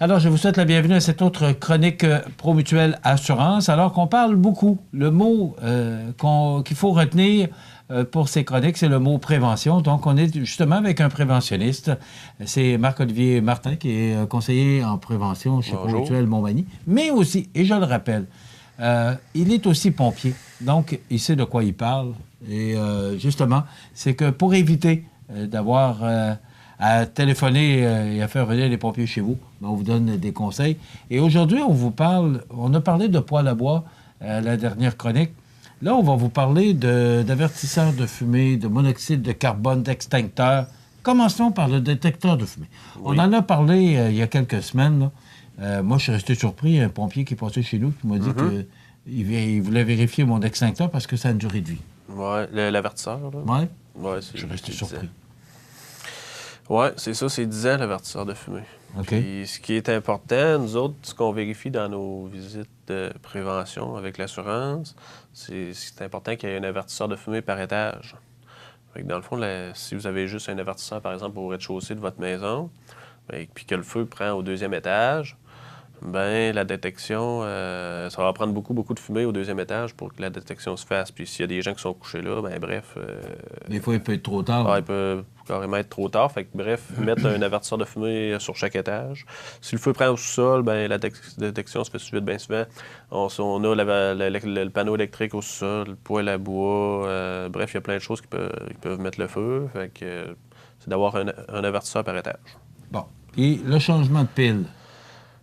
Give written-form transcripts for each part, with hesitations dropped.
Alors, je vous souhaite la bienvenue à cette autre chronique Promutuelle Assurance. Alors qu'on parle beaucoup, le mot qu'il faut retenir pour ces chroniques, c'est le mot prévention. Donc, on est justement avec un préventionniste. C'est Marc-Olivier Martin, qui est conseiller en prévention chez Promutuelle Montmagny. Mais aussi, et je le rappelle, il est aussi pompier. Donc, il sait de quoi il parle. Et justement, c'est que pour éviter d'avoir à téléphoner et à faire venir les pompiers chez vous, on vous donne des conseils. Et aujourd'hui, on a parlé de poêle à bois la dernière chronique. Là, on va vous parler d'avertisseurs de fumée, de monoxyde de carbone, d'extincteurs. Commençons par le détecteur de fumée. Oui. On en a parlé il y a quelques semaines. Moi, je suis resté surpris. Il y a un pompier qui est passé chez nous qui m'a dit qu'il voulait vérifier mon extincteur parce que ça a une durée de vie. Oui, l'avertisseur. Oui. Ouais, je suis resté surpris. Oui, c'est ça, c'est 10 ans l'avertisseur de fumée. OK. Puis, ce qui est important, nous autres, ce qu'on vérifie dans nos visites de prévention avec l'assurance, c'est important qu'il y ait un avertisseur de fumée par étage. Fait que dans le fond, si vous avez juste un avertisseur, par exemple, au rez-de-chaussée de votre maison, puis que le feu prend au 2e étage, bien, la détection, ça va prendre beaucoup de fumée au 2e étage pour que la détection se fasse. Puis s'il y a des gens qui sont couchés là, bien bref... des fois, il peut être trop tard. Il peut carrément être trop tard. Fait que bref, mettre un avertisseur de fumée sur chaque étage. Si le feu prend au sous-sol, bien, la détection se fait suivre bien souvent. On a le panneau électrique au sous-sol, le poêle à bois. Bref, il y a plein de choses qui peuvent mettre le feu. Fait que c'est d'avoir un avertisseur par étage. Bon. Et le changement de pile?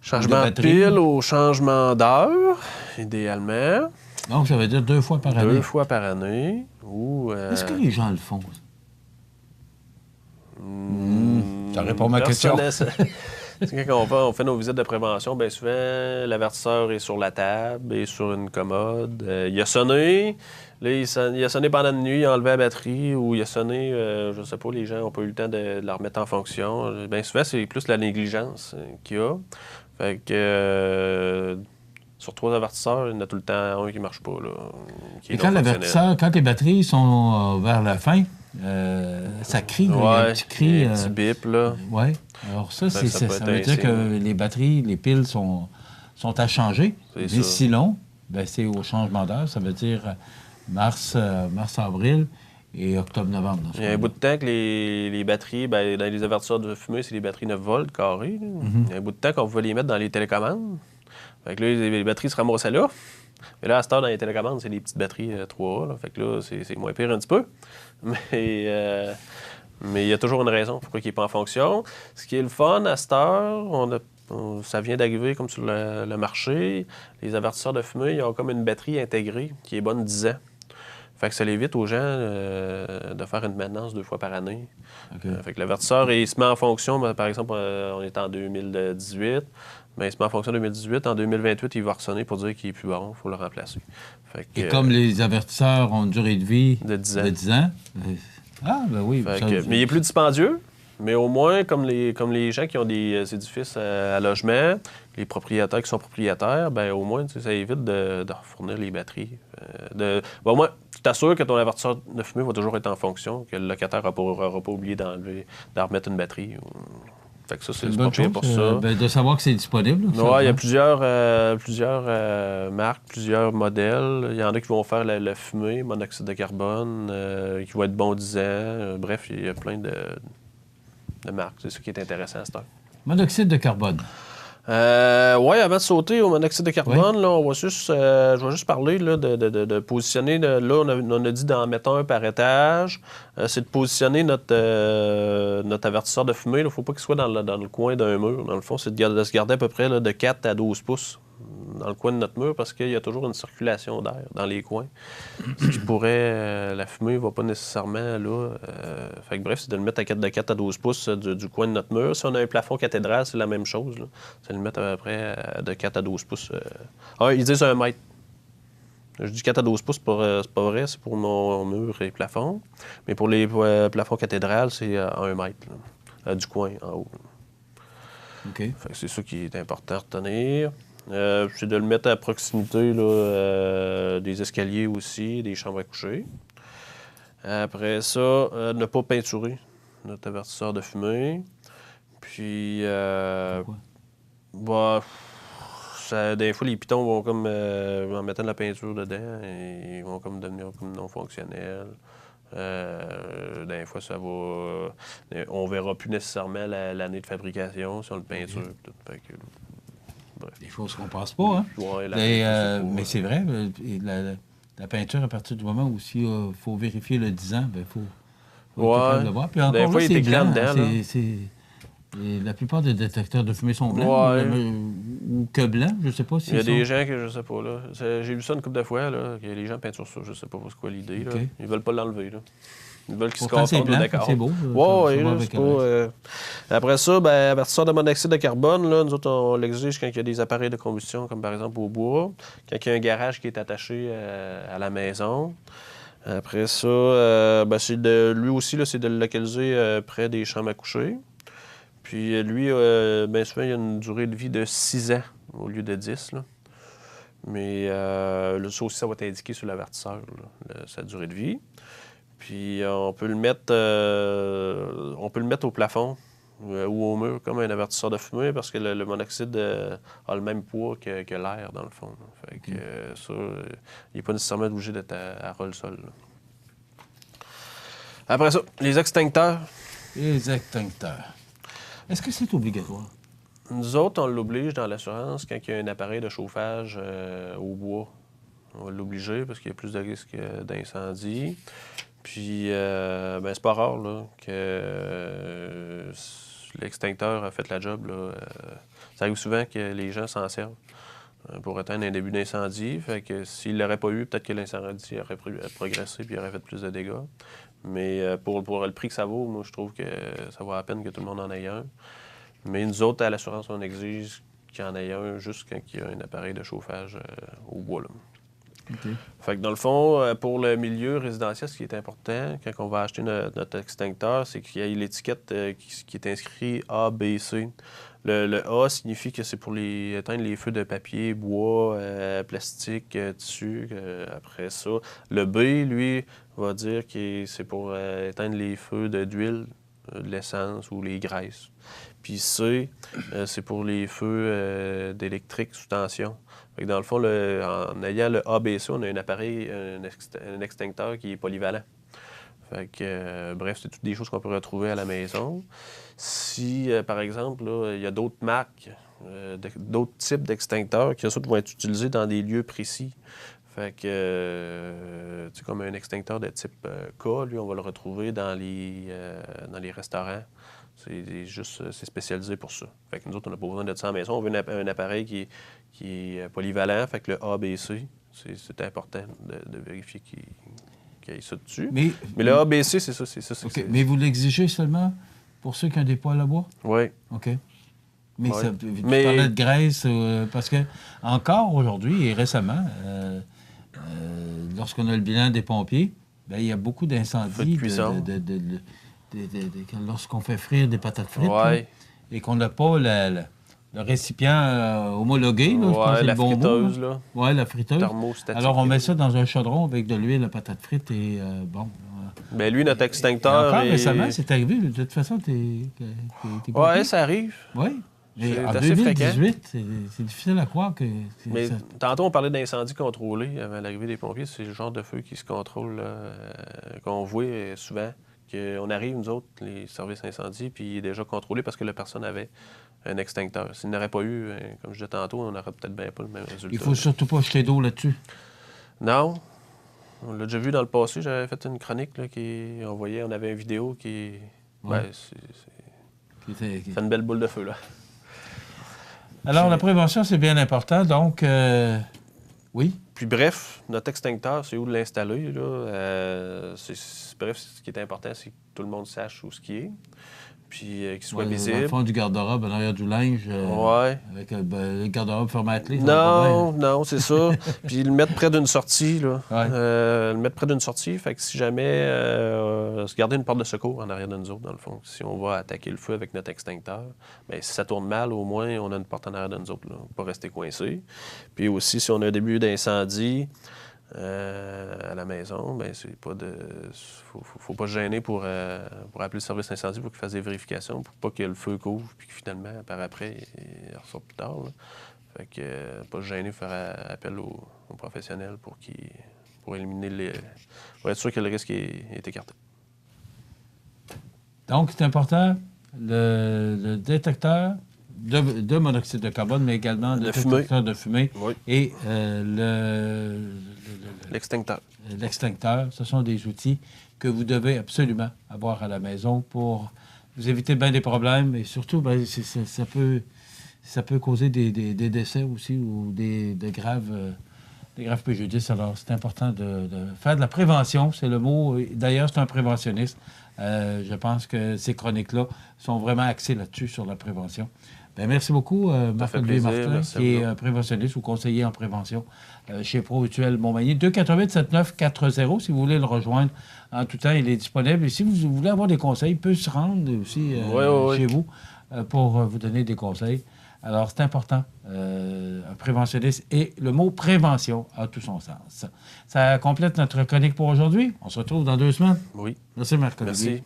Changement de pile au changement d'heure, idéalement. Donc, ça veut dire 2 fois par année. 2 fois par année. Est-ce que les gens le font? Ça répond à ma question. Quand on fait nos visites de prévention, bien souvent, l'avertisseur est sur la table, est sur une commode. Il a sonné. Là, il a sonné pendant la nuit, il a enlevé la batterie, ou il a sonné, je ne sais pas, les gens n'ont pas eu le temps de la remettre en fonction. Bien souvent, c'est plus la négligence qu'il y a. Fait que sur 3 avertisseurs, il y en a tout le temps un qui ne marche pas. Là, et quand l'avertisseur, quand les batteries sont vers la fin, ça crie, il y a un petit cri. Un petit bip, là. Oui. Alors ça veut dire que les batteries, les piles sont à changer. Mais si long, ben, c'est au changement d'heure. Ça veut dire mars, avril et octobre-novembre. Il y a un bout de temps que les batteries, ben, dans les avertisseurs de fumée, c'est les batteries 9 volts carrés. Il y a un bout de temps qu'on pouvait les mettre dans les télécommandes. Fait que là, les batteries se ramassaient là. Mais là, à cette heure, dans les télécommandes, c'est des petites batteries 3A. Là. Fait que là, c'est moins pire un petit peu. Mais il y a toujours une raison pourquoi il n'est pas en fonction. Ce qui est le fun, à cette heure, ça vient d'arriver comme sur le marché. Les avertisseurs de fumée, ils ont comme une batterie intégrée qui est bonne 10 ans. Fait que ça évite aux gens de faire une maintenance 2 fois par année. Okay. Fait que l'avertisseur, il se met en fonction, par exemple, on est en 2018, mais il se met en fonction en 2018. En 2028, il va ressonner pour dire qu'il n'est plus bon, il faut le remplacer. Fait que, et comme les avertisseurs ont une durée de vie de 10 ans. Ah, ben oui. Mais il est plus dispendieux. Mais au moins, comme les gens qui ont des édifices à logement, les propriétaires qui sont propriétaires, bien, au moins, ça évite de fournir les batteries. Au moins, tu t'assures que ton avertisseur de fumée va toujours être en fonction, que le locataire n'aura pas oublié d'en remettre une batterie. Fait que ça, c'est pas pire pour ça. De savoir que c'est disponible. Oui, il y a plusieurs marques, plusieurs modèles. Il y en a qui vont faire la fumée, monoxyde de carbone, qui va être bon 10 ans. Bref, il y a plein de marques. C'est ça qui est intéressant à cette heure. Monoxyde de carbone. Oui, avant de sauter au monoxyde de carbone, là, je vais juste parler là, de positionner. Là, on a dit d'en mettre un par étage. C'est de positionner notre avertisseur de fumée. Il ne faut pas qu'il soit dans le coin d'un mur. Dans le fond, c'est de se garder à peu près là, de 4 à 12 pouces dans le coin de notre mur parce qu'il y a toujours une circulation d'air dans les coins. Ce qui pourrait... la fumée ne va pas nécessairement là. Fait que bref, c'est de le mettre de 4 à 12 pouces du coin de notre mur. Si on a un plafond cathédral, c'est la même chose. Là. C'est de le mettre à peu près de 4 à 12 pouces. Ils disent 1 mètre. Je dis 4 à 12 pouces, c'est pas vrai, c'est pour mon mur et plafond. Mais pour les plafonds cathédrales, c'est 1 mètre là, du coin en haut. OK. Fait que c'est ça qui est important à retenir. C'est de le mettre à proximité là, des escaliers aussi, des chambres à coucher. Après ça, ne pas peinturer notre avertisseur de fumée. Puis, pourquoi? Bah, des fois, les pitons vont comme, en mettant de la peinture dedans, ils vont comme devenir comme non fonctionnels. Des fois, ça va. On verra plus nécessairement l'année de fabrication sur le peinture. Tout. Fait que, bref. Des choses qu'on pense pas, hein? Ouais, Mais c'est vrai, la peinture, à partir du moment où il faut vérifier le 10 ans, il faut être capable de voir. Puis encore fois, là, il c'est était blanc. dedans, Et la plupart des détecteurs de fumée sont blancs ou que blancs, je ne sais pas si il y a des gens que je sais pas, là. J'ai lu ça une couple de fois, là, que les gens peinturent ça, je sais pas c'est quoi l'idée, okay. là. Ils veulent pas l'enlever, là. Ils veulent qu'il se Pourtant, c'est confondent, blanc, d'accord. c'est beau. C'est pas... Après ça, avertisseur de monoxyde de carbone, là, nous autres, on l'exige quand il y a des appareils de combustion, comme par exemple au bois, quand il y a un garage qui est attaché à la maison. Après ça, lui aussi, là, c'est de le localiser près des chambres à coucher. Puis lui, bien souvent, il a une durée de vie de 6 ans au lieu de 10. Là. Mais ça aussi, ça va être indiqué sur l'avertisseur, sa durée de vie. Puis on peut le mettre au plafond ou au mur comme un avertisseur de fumée parce que le monoxyde a le même poids que l'air, dans le fond. Là. Fait que ça, il n'est pas nécessairement obligé d'être à ras le sol. Là. Après ça, les extincteurs. Les extincteurs. Est-ce que c'est obligatoire? Nous autres, on l'oblige dans l'assurance quand il y a un appareil de chauffage au bois. On va l'obliger parce qu'il y a plus de risques d'incendie. Puis, c'est pas rare là, que l'extincteur a fait la job. Là. Ça arrive souvent que les gens s'en servent pour éteindre un début d'incendie. Fait que s'il l'aurait pas eu, peut-être que l'incendie aurait progressé et aurait fait plus de dégâts. Mais pour le prix que ça vaut, moi, je trouve que ça vaut la peine que tout le monde en ait un. Mais nous autres, à l'assurance, on exige qu'il y en ait un juste quand il y a un appareil de chauffage au bois. Là. Okay. Fait que dans le fond, pour le milieu résidentiel, ce qui est important quand on va acheter notre extincteur, c'est qu'il y ait l'étiquette qui est inscrite A, B, C. Le A signifie que c'est pour éteindre les feux de papier, bois, plastique, tissu. Après ça, le B, lui, va dire que c'est pour éteindre les feux d'huile, de l'essence ou les graisses. Puis C, c'est pour les feux d'électrique sous tension. Fait que dans le fond, en ayant le ABC, on a un appareil, un extincteur qui est polyvalent. Fait que, bref, c'est toutes des choses qu'on peut retrouver à la maison. Si, par exemple, il y a d'autres marques, d'autres types d'extincteurs qui vont être utilisés dans des lieux précis. Fait que, comme un extincteur de type K, lui, on va le retrouver dans les restaurants. C'est spécialisé pour ça. Fait que nous autres, on n'a pas besoin de ça à la maison. On veut un appareil qui est polyvalent. Fait que le ABC, c'est important de vérifier qu'il y ait ça dessus. Mais le ABC, c'est ça. Okay. Mais vous l'exigez seulement pour ceux qui ont des poêles à bois? Oui. OK. Mais tu parlais de graisse, parce que encore aujourd'hui et récemment, lorsqu'on a le bilan des pompiers, bien, il y a beaucoup d'incendies lorsqu'on fait frire des patates frites là, et qu'on n'a pas le récipient homologué, là, je pense que c'est le bon friteuse, mot. Oui, la friteuse. Alors, on met ça dans un chaudron avec de l'huile, la patate frite et bon. Bien, lui, notre extincteur. Encore récemment, c'est arrivé. De toute façon, t'es oui, ça arrive. Oui. C'est en assez 2018, c'est difficile à croire que... Mais tantôt, on parlait d'incendie contrôlé avant l'arrivée des pompiers. C'est le genre de feu qui se contrôle, qu'on voit souvent. On arrive, nous autres, les services incendie, puis il est déjà contrôlé parce que la personne avait un extincteur. S'il n'aurait pas eu, comme je disais tantôt, on n'aurait peut-être bien pas le même résultat. Il faut surtout pas jeter d'eau là-dessus. Non. On l'a déjà vu dans le passé. J'avais fait une chronique là, on avait une vidéo qui... Ouais. C'est une belle boule de feu, là. Alors, la prévention, c'est bien important. Donc, oui. Puis bref, notre extincteur, c'est où de l'installer, là. Bref, ce qui est important, c'est que tout le monde sache où ce qui est. Puis qu'il soit visible. Dans le fond du garde-robe, en arrière du linge. Avec le garde-robe fermé à clé. Non, c'est ça. Puis le mettre près d'une sortie, là. Le mettre près d'une sortie, fait que si jamais... se garder une porte de secours en arrière de nous autres, dans le fond. Si on va attaquer le feu avec notre extincteur, bien, si ça tourne mal, au moins, on a une porte en arrière de nous autres, là. Pas rester coincé. Puis aussi, si on a un début d'incendie... à la maison, ben c'est pas de... Faut pas se gêner pour appeler le service incendie pour qu'il fasse des vérifications, pour pas que le feu couvre, puis que finalement, par après, il ressort plus tard. Là. Fait que pas se gêner pour faire appel aux professionnels pour éliminer pour être sûr que le risque est écarté. Donc, c'est important, le détecteur de monoxyde de carbone, mais également le détecteur de fumée oui. et l'extincteur. L'extincteur, ce sont des outils que vous devez absolument avoir à la maison pour vous éviter bien des problèmes et surtout, ben, ça peut causer des décès aussi ou des graves préjudices. Alors, c'est important de faire de la prévention. C'est le mot. D'ailleurs, c'est un préventionniste. Je pense que ces chroniques-là sont vraiment axées là-dessus, sur la prévention. Bien, merci beaucoup, Marc-Olivier Martin, qui est préventionniste ou conseiller en prévention chez ProMutuel Montmagny. 248-7940, si vous voulez le rejoindre en tout temps, il est disponible. Et si vous voulez avoir des conseils, il peut se rendre aussi chez vous pour vous donner des conseils. Alors, c'est important, un préventionniste. Et le mot prévention a tout son sens. Ça complète notre chronique pour aujourd'hui. On se retrouve dans 2 semaines. Oui. Merci, Marc-Olivier. Merci.